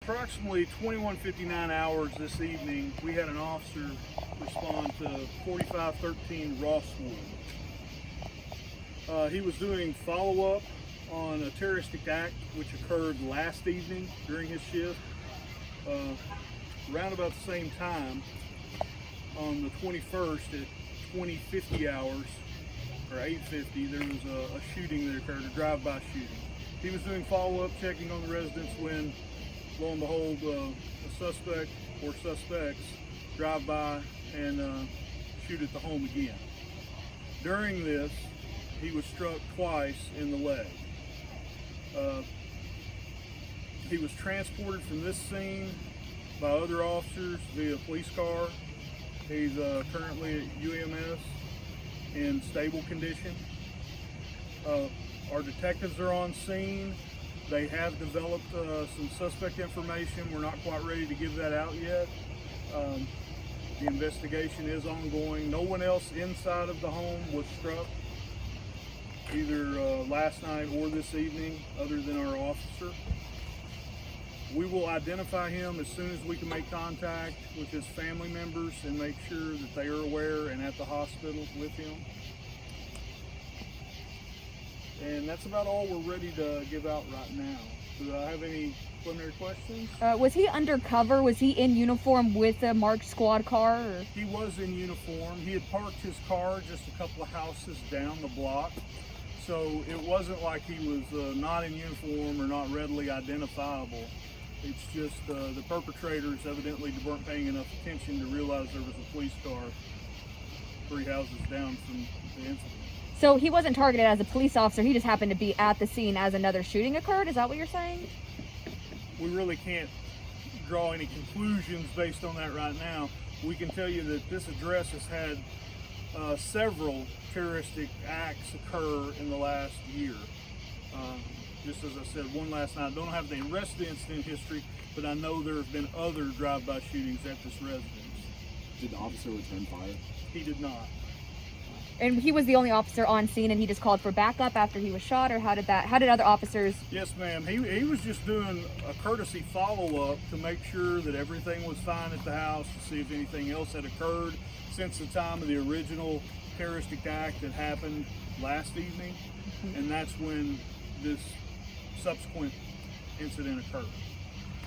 approximately 21:59 hours this evening, we had an officer respond to 4513 Rosswood. He was doing follow-up on a terroristic act which occurred last evening during his shift. Around about the same time, on the 21st at 20:50 hours, or 8:50, there was a shooting that occurred, a drive-by shooting. He was doing follow-up, checking on the residents when, lo and behold, a suspect or suspects drive by and shoot at the home again. During this, he was struck twice in the leg. He was transported from this scene by other officers via police car. He's currently at UMS in stable condition. Our detectives are on scene. They have developed some suspect information. We're not quite ready to give that out yet. The investigation is ongoing. No one else inside of the home was struck, either last night or this evening, other than our officer. We will identify him as soon as we can make contact with his family members and make sure that they are aware and at the hospital with him. And that's about all we're ready to give out right now. Do I have any preliminary questions? Was he undercover? Was he in uniform with a marked squad car? Or? He was in uniform. He had parked his car just a couple of houses down the block. So it wasn't like he was not in uniform or not readily identifiable. It's just the perpetrators evidently weren't paying enough attention to realize there was a police car 3 houses down from the incident. So he wasn't targeted as a police officer, he just happened to be at the scene as another shooting occurred? Is that what you're saying? We really can't draw any conclusions based on that right now. We can tell you that this address has had several terroristic acts occur in the last year. Just as I said, one last night. I don't have the rest of the incident history, but I know there have been other drive-by shootings at this residence. Did the officer return fire? He did not. And he was the only officer on scene and he just called for backup after he was shot, or how did other officers? Yes, ma'am. He was just doing a courtesy follow-up to make sure that everything was fine at the house, to see if anything else had occurred since the time of the original terroristic act that happened last evening. Mm-hmm. And that's when this subsequent incident occurred.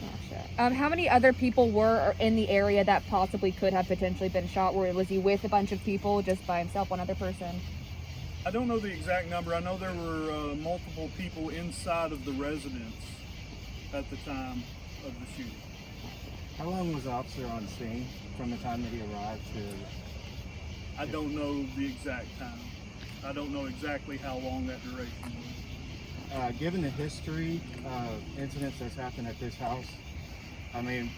Gotcha. How many other people were in the area that possibly could have potentially been shot? Was he with a bunch of people, just by himself, one other person? I don't know the exact number. I know there were multiple people inside of the residence at the time of the shooting. How long was the officer on scene from the time that he arrived to? I don't know the exact time. I don't know exactly how long that duration was. Given the history of incidents that's happened at this house, I mean,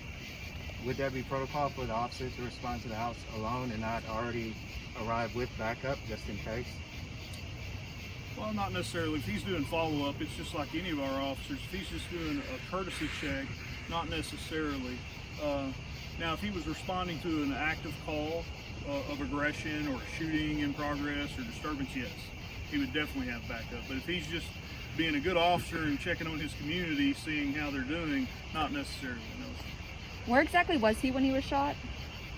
would there be protocol for the officer to respond to the house alone and not already arrive with backup just in case? Well, not necessarily. If he's doing follow-up, it's just like any of our officers. If he's just doing a courtesy check, not necessarily. Now, if he was responding to an active call of aggression or shooting in progress or disturbance, yes, he would definitely have backup. But if he's just being a good officer and checking on his community, seeing how they're doing, not necessarily, no. Where exactly was he when he was shot?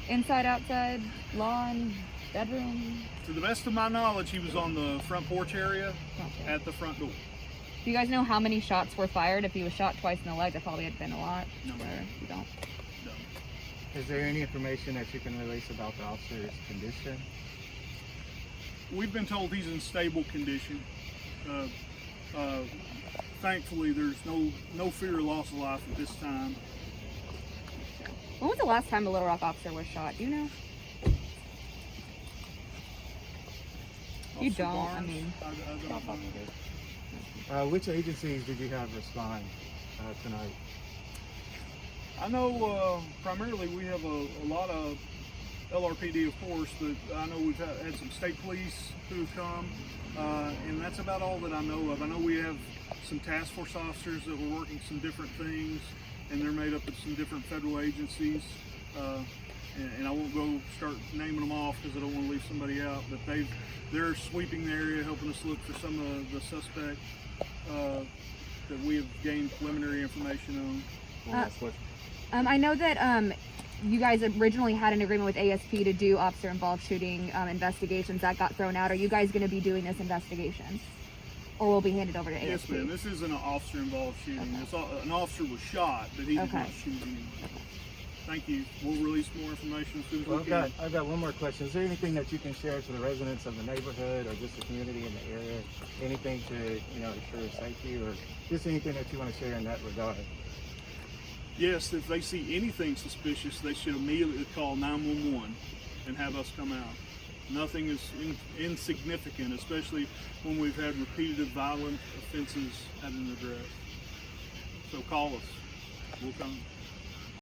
Inside, outside, lawn, bedroom? To the best of my knowledge, he was on the front porch area Okay. at the front door. Do you guys know how many shots were fired? If he was shot twice in the leg, that probably had been a lot. No. Or you don't? No. Is there any information that you can release about the officer's condition? We've been told he's in stable condition. Thankfully, there's no fear of loss of life at this time. When was the last time a Little Rock officer was shot? Do you know? You Officer don't, Barnes, I mean. I don't know. Which agencies did you have respond tonight? I know primarily we have a lot of LRPD, of course, but I know we've had some state police who've come, and that's about all that I know of. I know we have some task force officers that were working some different things, and they're made up of some different federal agencies. And I won't go start naming them off because I don't want to leave somebody out, but they're sweeping the area, helping us look for some of the suspect that we have gained preliminary information on. One last question. I know that you guys originally had an agreement with ASP to do officer-involved shooting investigations. That got thrown out. Are you guys going to be doing this investigation, or will it be handed over to ASP? Yes, ma'am. This isn't an officer-involved shooting. Okay. It's an officer was shot, but he did Okay. not shoot anyone. Thank you. We'll release more information as soon as Well, we can. I've got one more question. Is there anything that you can share to the residents of the neighborhood or just the community in the area? Anything to, ensure safety, or just anything that you want to share in that regard? Yes, if they see anything suspicious, they should immediately call 911 and have us come out. Nothing is insignificant, especially when we've had repeated violent offenses at an address. So call us. We'll come.